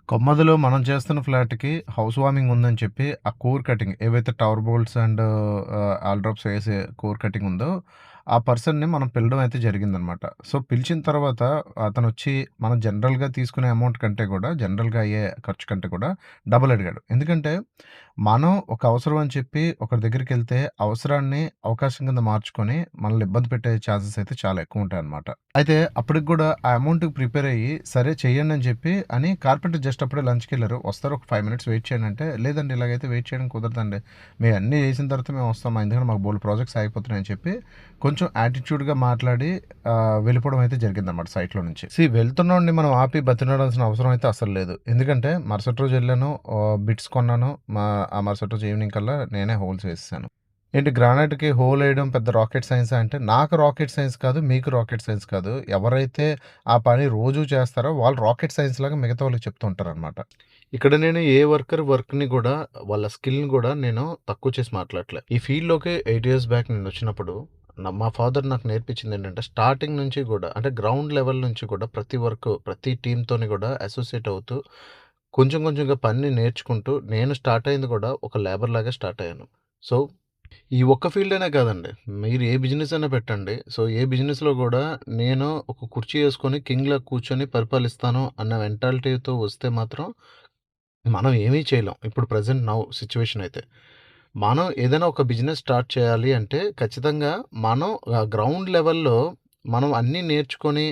కొమ్మదిలో మనం చేస్తున్న ఫ్లాట్‌కి హౌస్ వార్మింగ్ ఉందని చెప్పి, ఆ కోర్ కటింగ్ ఏవైతే tower bolts and all drops ఏసే కోర్ కటింగ్ ఉందో, ఆ పర్సన్‌ని మనం పిలవడం అయితే జరిగిందనమాట. సో, పిలిచిన తర్వాత అతనొచ్చి మనం జనరల్‌గా తీసుకునే అమౌంట్ కంటే కూడా, జనరల్‌గా అయ్యే ఖర్చు కంటే కూడా డబుల్ అడిగాడు. ఎందుకంటే, మనం ఒక అవసరం అని చెప్పి ఒకరి దగ్గరికెళ్తే, అవసరాన్ని అవకాశం కింద మార్చుకొని, మనల్ని ఇబ్బంది పెట్టే ఛాన్సెస్ అయితే చాలా ఎక్కువుంటాయనమాట. అయితే అప్పటికి గూడా ఆ అమౌంట్‌కి ప్రిపేర్ అయ్యి, సరే చేయండి అని చెప్పి అని కార్పెంటర్ జస్ట్ అప్పుడే లంచ్‌కెళ్లారు. వస్తారు ఒక 5 మినిట్స్ వెయిట్ చేయండి అంటే, లేదండి ఇలాగైతే వెయిట్ చేయడం కుదరదండి. మేము అన్నీ చేసిన తర్వాత మేము వస్తాం. ఎందుకంటే మాకు బోలెడు ప్రాజెక్ట్స్ ఆగిపోతున్నాయి అని చెప్పి కొంచెం యాటిట్యూడ్‌గా మాట్లాడి వెళ్ళిపోవడం అయితే జరిగిందన్నమాట సైట్‌లో నుంచి. వెళ్తున్నోడిని మనం ఆపి బతిమలాడాల్సిన అవసరం అయితే అస్సలు లేదు. ఎందుకంటే మరుసటి రోజు ఎళ్ళాను, బిట్స్ కొన్నాను. ఆ మరుసటి రోజు ఈవినింగ్ కల్లా నేనే హోల్స్ వేసేసాను. ఏంటి గ్రానైట్‌కి హోలేయడం పెద్ద రాకెట్ సైన్సా అంటే, నాకు రాకెట్ సైన్స్ కాదు, మీకు రాకెట్ సైన్స్ కాదు. ఎవరైతే ఆ పని రోజు చేస్తారో వాళ్ళు రాకెట్ సైన్స్‌లాగా మిగతా వాళ్ళకి చెప్తూ ఉంటారనమాట. ఇక్కడ నేను ఏ వర్క్‌ని గూడా వాళ్ళ స్కిల్‌ని గూడా నేను తక్కువ చేసి మాట్లాడట్లే. ఈ ఫీల్డ్‌లోకి 8 ఇయర్స్ బ్యాక్ నేనొచ్చినప్పుడు మా ఫాదర్ నాకు నేర్పించిందేంటంటే, స్టార్టింగ్ నుంచి గూడా అంటే గ్రౌండ్ లెవెల్ నుంచి కూడా ప్రతి వర్క్, ప్రతి టీమ్‌తోని గూడా అసోసియేట్ అవుతూ కొంచెం కొంచెంగా పనిని నేర్చుకుంటూ నేను స్టార్ట్ అయింది గూడా ఒక లేబర్‌లాగా స్టార్ట్ అయ్యాను. సో ఈ ఒక్క ఫీల్డ్ అనే కాదండి. మీరు ఏ బిజినెస్ అయినా పెట్టండి. సో, ఏ బిజినెస్‌లో గూడా నేను ఒక కుర్చీ యేసుకొని కింగ్‌లా కూర్చొని పరిపాలిస్తాను అన్న మెంటాలిటీతో వస్తే మాత్రం మనం ఏమీ చేయలేం. ఇప్పుడు ప్రెజెంట్ నౌ సిట్యుయేషన్ అయితే. మనం ఏదైనా ఒక బిజినెస్ స్టార్ట్ చేయాలి అంటే ఖచ్చితంగా మనం గ్రౌండ్ లెవెల్‌లో మనం అన్నీ నేర్చుకొని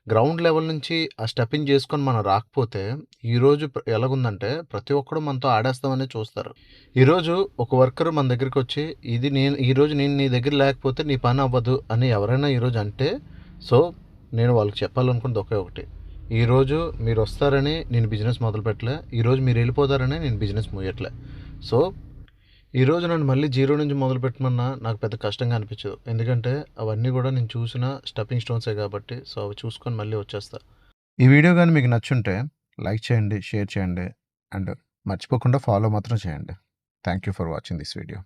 గ్రౌండ్ లెవెల్ నుంచి ఆ స్టెప్పింగ్ చేసుకొని మనం రాకపోతే ఈరోజు ఎలాగుందంటే ప్రతి ఒక్కడు మనతో ఆడేస్తామనే చూస్తారు. ఈరోజు ఒక వర్కర్ మన దగ్గరికొచ్చి ఈరోజు నేను నీ దగ్గర లేకపోతే నీ పని అవ్వదు అని ఎవరైనా ఈరోజు అంటే సో, నేను వాళ్ళకి చెప్పాలనుకున్నది ఒకే ఒకటి. ఈరోజు మీరొస్తారని నేను బిజినెస్ మొదలుపెట్టలే. ఈరోజు మీరెళ్ళిపోతారని నేను బిజినెస్ మూయట్లే. సో, ఈరోజు నన్ను మళ్ళీ జీరో నుంచి మొదలుపెట్టమన్నా నాకు పెద్ద కష్టంగా అనిపించదు. ఎందుకంటే అవన్నీ గూడా నేను చూసిన స్టెప్పింగ్ స్టోన్సే కాబట్టి సో, అవి చూసుకొని మళ్ళీ వచ్చేస్తా. ఈ వీడియో గాని మీకు నచ్చుంటే లైక్ చేయండి, షేర్ చేయండి అండ్ మర్చిపోకుండా ఫాలో మాత్రం చేయండి. Thank you for watching this video.